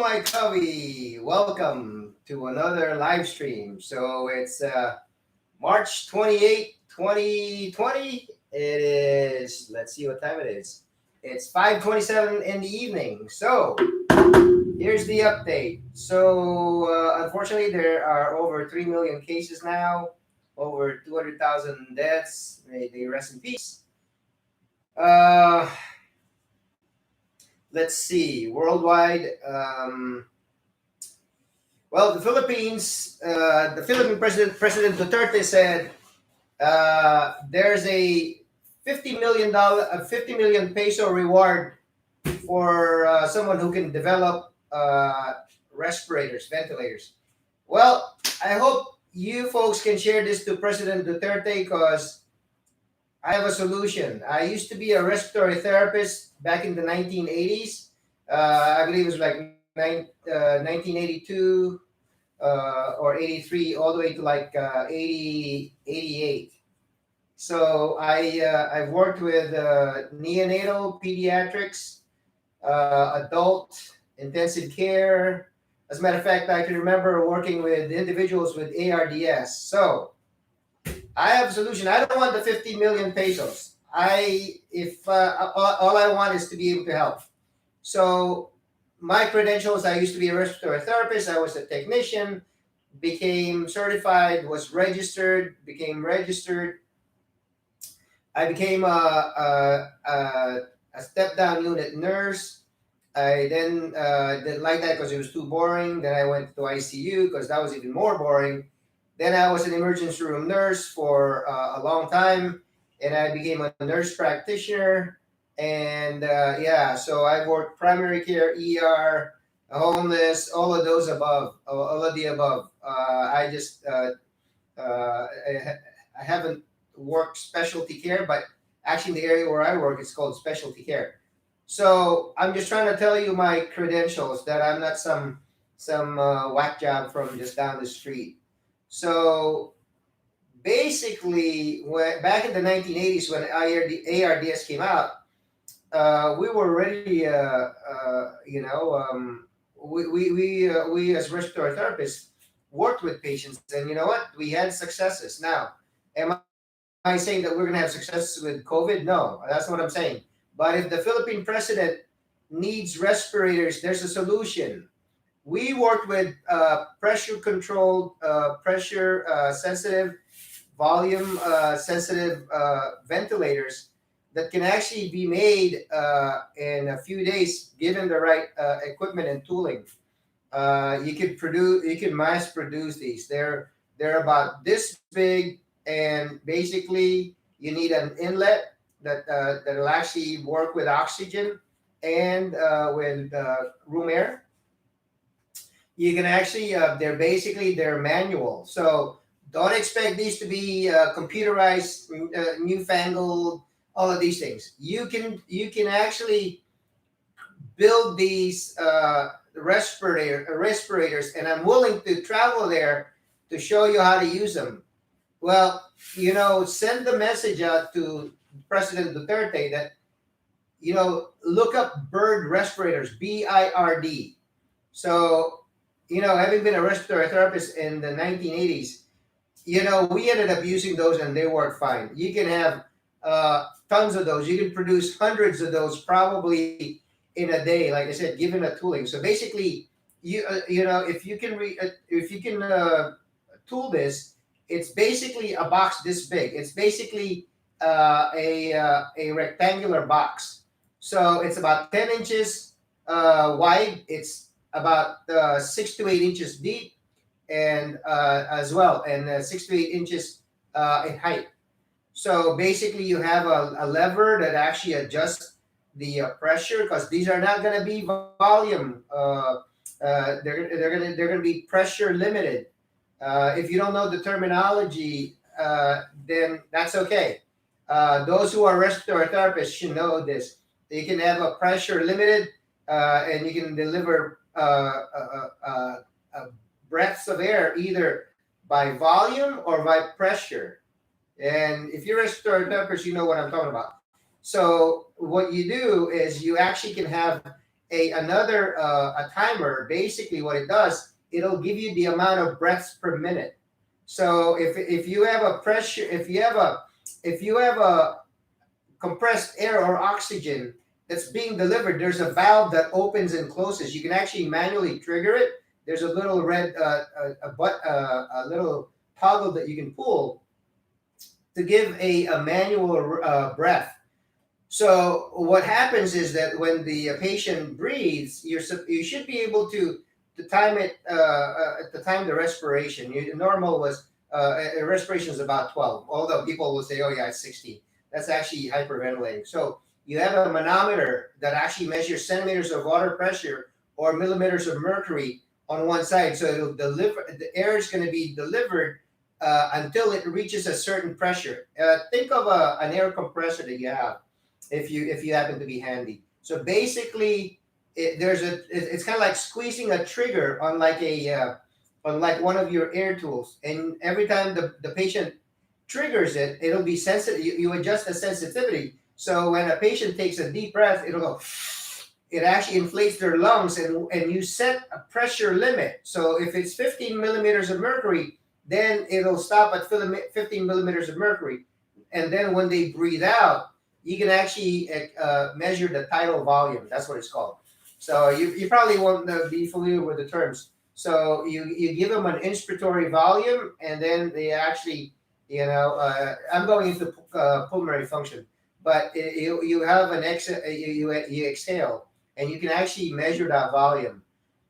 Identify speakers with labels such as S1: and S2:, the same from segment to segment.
S1: my covey. Welcome to another live stream. So it's March 28th, 2020. It is, let's see what time it is. It's 5:27 in the evening. So here's the update. So unfortunately, there are over 3 million cases now, over 200,000 deaths. May they rest in peace. Uh, let's see. Worldwide, well, the Philippine President Duterte said there's a $50 million peso reward for someone who can develop respirators, ventilators. Well, I hope you folks can share this to President Duterte because I have a solution. I used to be a respiratory therapist back in the 1980s. I believe it was like 1982 or 83 all the way to like 88. So I've worked with neonatal pediatrics, adult intensive care. As a matter of fact, I can remember working with individuals with ARDS. So I have a solution. I don't want the 50 million pesos. If all I want is to be able to help. So my credentials, I used to be a respiratory therapist. I was a technician, became certified, was registered, became registered. I became a step down unit nurse. I then didn't like that because it was too boring. Then I went to ICU because that was even more boring. Then I was an emergency room nurse for a long time, and I became a nurse practitioner. And so I worked primary care, ER, homeless, all of those above, all of the above. I haven't worked specialty care, but actually in the area where I work, it's called specialty care. So I'm just trying to tell you my credentials that I'm not some whack job from just down the street. So basically, back in the 1980s when ARDS came out, we were already, we as respiratory therapists worked with patients, and you know what? We had successes. Now, am I saying that we're going to have success with COVID? No, that's not what I'm saying. But if the Philippine president needs respirators, there's a solution. We worked with pressure controlled, pressure sensitive, volume sensitive ventilators that can actually be made in a few days, given the right equipment and tooling. You can mass produce these. They're about this big, and basically you need an inlet that'll actually work with oxygen and with room air. You can actually they're manual, so don't expect these to be computerized, newfangled, all of these things. You can actually build these respirators, and I'm willing to travel there to show you how to use them. Well, send the message out to President Duterte that, look up bird respirators, BIRD. So, having been a respiratory therapist in the 1980s, we ended up using those and they work fine. You can have tons of those. You can produce hundreds of those probably in a day, like I said, given a tooling. So basically, if you can tool this, it's basically a box this big. It's basically a rectangular box. So it's about 10 inches wide. It's about 6 to 8 inches deep, and as well, and 6 to 8 inches in height. So basically, you have a lever that actually adjusts the pressure, because these are not going to be volume. They're going to be pressure limited. If you don't know the terminology, then that's okay. Those who are respiratory therapists should know this. You can have a pressure limited, and you can deliver breaths of air either by volume or by pressure. And if you're a respiratory therapist, you know what I'm talking about. So what you do is you actually can have a timer. Basically, what it does, it'll give you the amount of breaths per minute. So if you have a pressure, if you have a compressed air or oxygen that's being delivered, there's a valve that opens and closes. You can actually manually trigger it. There's a little red a little toggle that you can pull to give a manual breath. So what happens is that when the patient breathes, you should be able to time it to time the respiration. Normal was respiration is about 12. Although people will say, "Oh yeah, it's 16." That's actually hyperventilating. So you have a manometer that actually measures centimeters of water pressure or millimeters of mercury on one side. So it'll deliver the air is going to be delivered until it reaches a certain pressure. Think of an air compressor that you have if you happen to be handy. So basically, it's kind of like squeezing a trigger on like one of your air tools, and every time the patient triggers it, it'll be sensitive. You adjust the sensitivity. So when a patient takes a deep breath, it'll go. It actually inflates their lungs, and you set a pressure limit. So if it's 15 millimeters of mercury, then it'll stop at 15 millimeters of mercury. And then when they breathe out, you can actually measure the tidal volume. That's what it's called. So you probably won't be familiar with the terms. So you give them an inspiratory volume, and then they actually, I'm going into pulmonary function, but you have an you exhale, and you can actually measure that volume,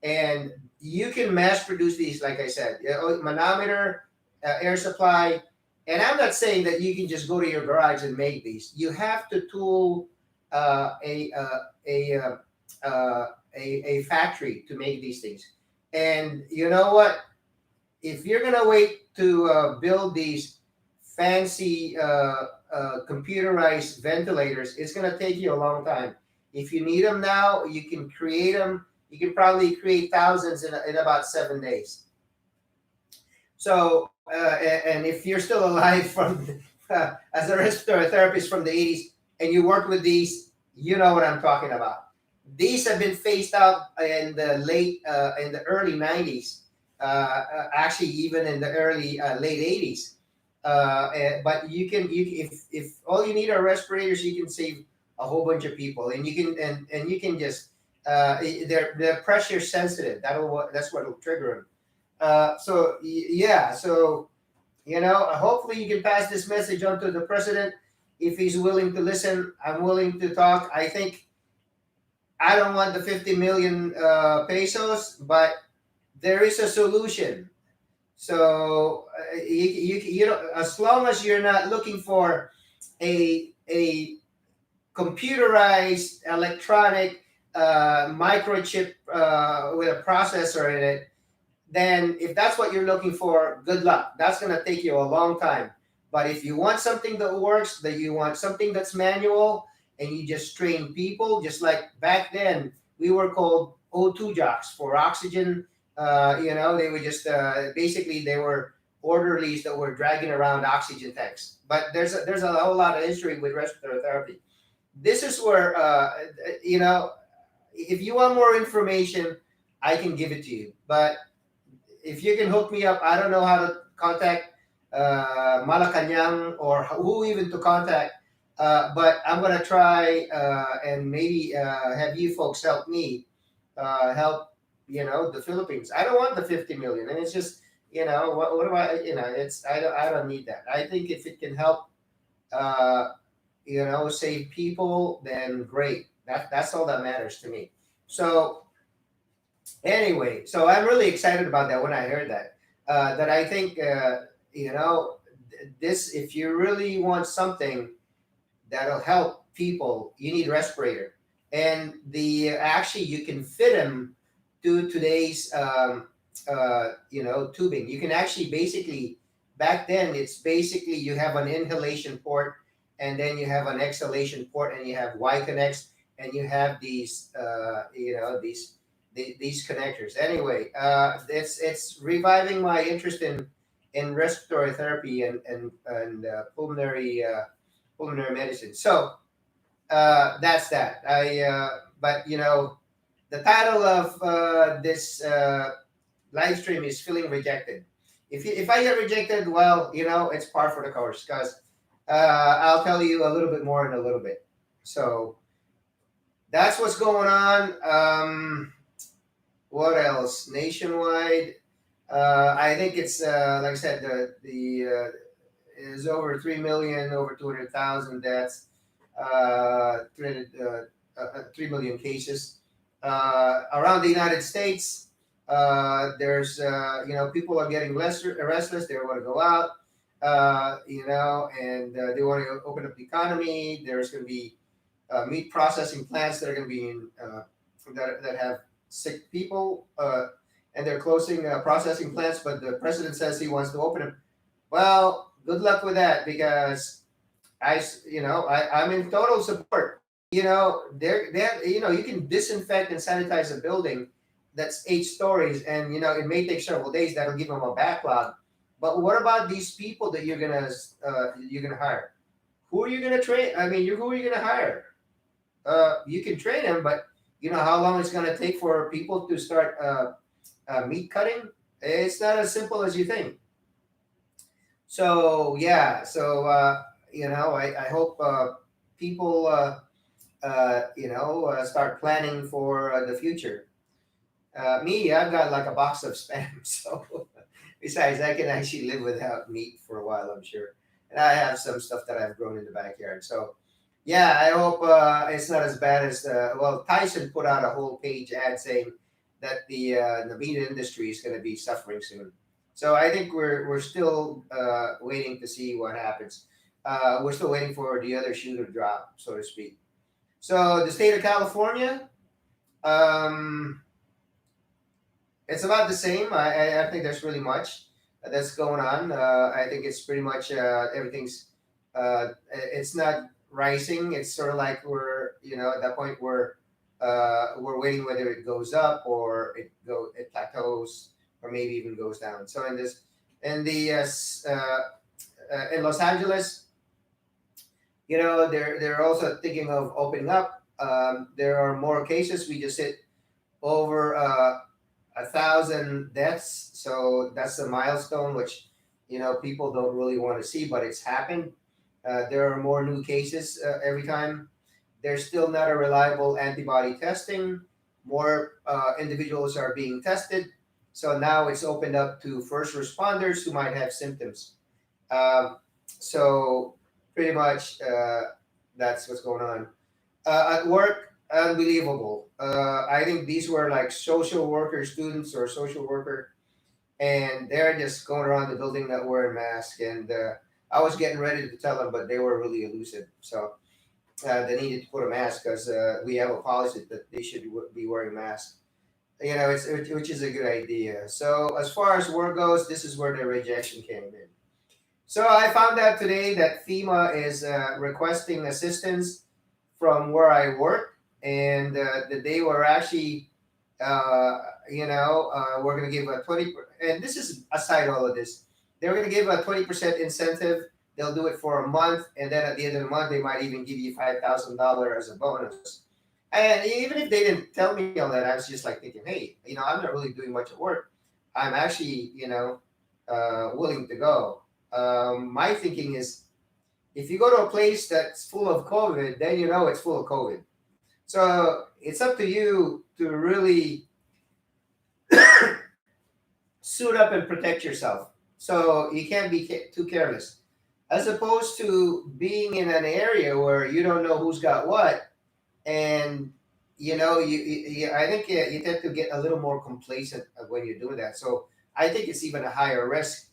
S1: and you can mass produce these, like I said, manometer, air supply. And I'm not saying that you can just go to your garage and make these. You have to tool a, a factory to make these things. And you know what? If you're gonna wait to build these fancy computerized ventilators, it's gonna take you a long time. If you need them now, you can create them. You can probably create thousands in about 7 days. So, and if you're still alive from as a respiratory therapist from the 80s and you work with these, you know what I'm talking about. These have been phased out in the early 90s, actually even in the early late 80s. But if all you need are respirators, you can save a whole bunch of people, and you can just they're pressure sensitive. That's what will trigger them. So hopefully you can pass this message on to the president if he's willing to listen. I'm willing to talk. I think I don't want the 50 million pesos, but there is a solution. So as long as you're not looking for a computerized electronic microchip with a processor in it, then if that's what you're looking for, good luck. That's going to take you a long time. But if you want something that works, that you want something that's manual, and you just train people, just like back then, we were called O2 jocks for oxygen. They were just basically they were orderlies that were dragging around oxygen tanks. But there's a whole lot of history with respiratory therapy. This is where if you want more information, I can give it to you. But if you can hook me up, I don't know how to contact Malacanang or who even to contact, but I'm gonna try and maybe have you folks help me help the Philippines. I don't want the 50 million, and it's just what do I it's I don't need that. I think if it can help save people, then great. That's all that matters to me. So anyway, so I'm really excited about that when I heard that. That I think this, if you really want something that'll help people, you need respirator, and the actually you can fit them to today's tubing. You can actually basically back then it's basically you have an inhalation port, and then you have an exhalation port, and you have Y connects, and you have these connectors. Anyway, it's reviving my interest in respiratory therapy and pulmonary medicine. So that's that. But The title of this live stream is "Feeling Rejected." If I get rejected, well, it's par for the course, because I'll tell you a little bit more in a little bit. So that's what's going on. What else? Nationwide, I think it's like I said, the is over 3 million, over 200,000 deaths, 3 million cases around the United States. There's people are getting less restless. They want to go out, and they want to open up the economy. There's going to be meat processing plants that are going to be in that have sick people, and they're closing processing plants. But the president says he wants to open them. Well, good luck with that, because I'm in total support. You can disinfect and sanitize a building that's 8 stories, and it may take several days. That'll give them a backlog. But what about these people that you're gonna hire? Who are you gonna train? I mean, who are you gonna hire? You can train them, but you know how long it's gonna take for people to start meat cutting? It's not as simple as you think. So yeah, I hope people start planning for the future. Me, I've got like a box of spam, so besides, I can actually live without meat for a while, I'm sure. And I have some stuff that I've grown in the backyard. So yeah, I hope it's not as bad as well. Tyson put out a whole page ad saying that the meat industry is going to be suffering soon. So I think we're still waiting to see what happens. We're still waiting for the other shoe to drop, so to speak. So the state of California, um, it's about the same. I think there's really much that's going on. I think it's pretty much everything's. It's not rising. It's sort of like we're at that point where we're waiting whether it goes up or it plateaus or maybe even goes down. So in Los Angeles, they're also thinking of opening up. There are more cases. We just hit over 1,000 deaths, so that's a milestone which people don't really want to see, but it's happened. There are more new cases every time. There's still not a reliable antibody testing. More individuals are being tested, so now it's opened up to first responders who might have symptoms. So pretty much that's what's going on. At work, unbelievable. I think these were like social worker students or social worker, and they're just going around the building not wearing masks. And I was getting ready to tell them, but they were really elusive. So they needed to put a mask, because we have a policy that they should be wearing masks. Which is a good idea. So as far as work goes, this is where the rejection came in. So I found out today that FEMA is requesting assistance from where I work, and that they were actually, we're going to give a 20, and this is aside all of this, they're going to give a 20% incentive. They'll do it for a month, and then at the end of the month, they might even give you $5,000 as a bonus. And even if they didn't tell me all that, I was just like thinking, hey, I'm not really doing much of work. I'm actually, willing to go. My thinking is, if you go to a place that's full of COVID, then it's full of COVID. So it's up to you to really suit up and protect yourself. So you can't be too careless. As opposed to being in an area where you don't know who's got what, and I think you tend to get a little more complacent when you're doing that. So I think it's even a higher risk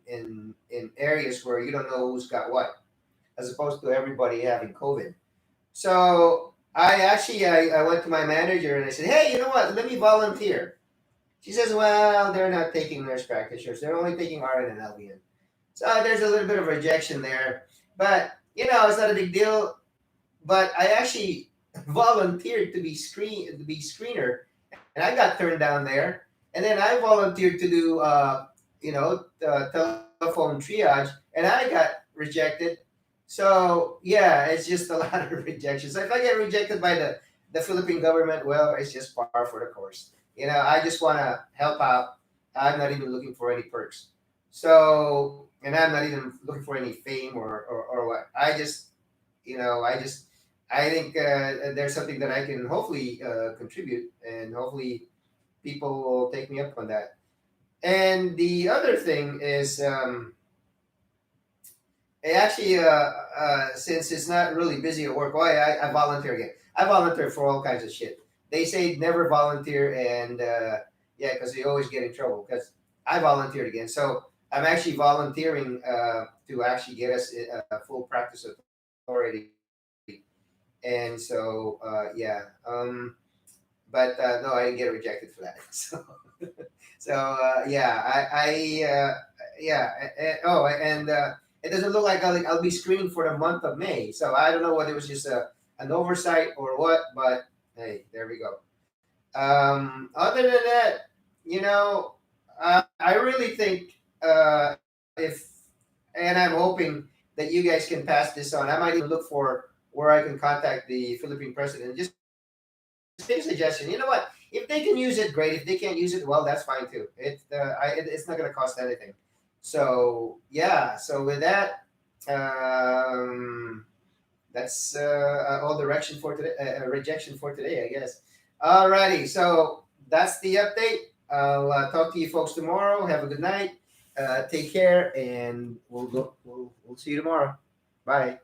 S1: in areas where you don't know who's got what, as opposed to everybody having COVID. So I went to my manager and I said, hey, you know what? Let me volunteer. She says, well, they're not taking nurse practitioners. They're only taking RN and LVN. So there's a little bit of rejection there. But, it's not a big deal. But I actually volunteered to be screener, and I got turned down there. And then I volunteered to do, telephone triage, and I got rejected. So yeah, it's just a lot of rejection. So if I get rejected by the Philippine government, well, it's just par for the course. I just want to help out. I'm not even looking for any perks. So, and I'm not even looking for any fame or what. I think there's something that I can hopefully contribute, and hopefully people will take me up on that. And the other thing is, actually, since it's not really busy at work, why I volunteer again. I volunteer for all kinds of shit. They say never volunteer, and yeah, because they always get in trouble. Because I volunteered again, so I'm actually volunteering to actually get us a full practice authority, and so but no, I didn't get rejected for that. So yeah, oh, and it doesn't look like I'll be screening for the month of May. So I don't know whether it was just an oversight or what, but hey, there we go. Other than that, I really think if, and I'm hoping that you guys can pass this on. I might even look for where I can contact the Philippine president. Just take a suggestion. You know what? If they can use it, great. If they can't use it, well, that's fine too. It's not going to cost anything. So yeah. So with that, um, that's all direction for today. Rejection for today, I guess. Alrighty. So that's the update. I'll talk to you folks tomorrow. Have a good night. Take care, and we'll see you tomorrow. Bye.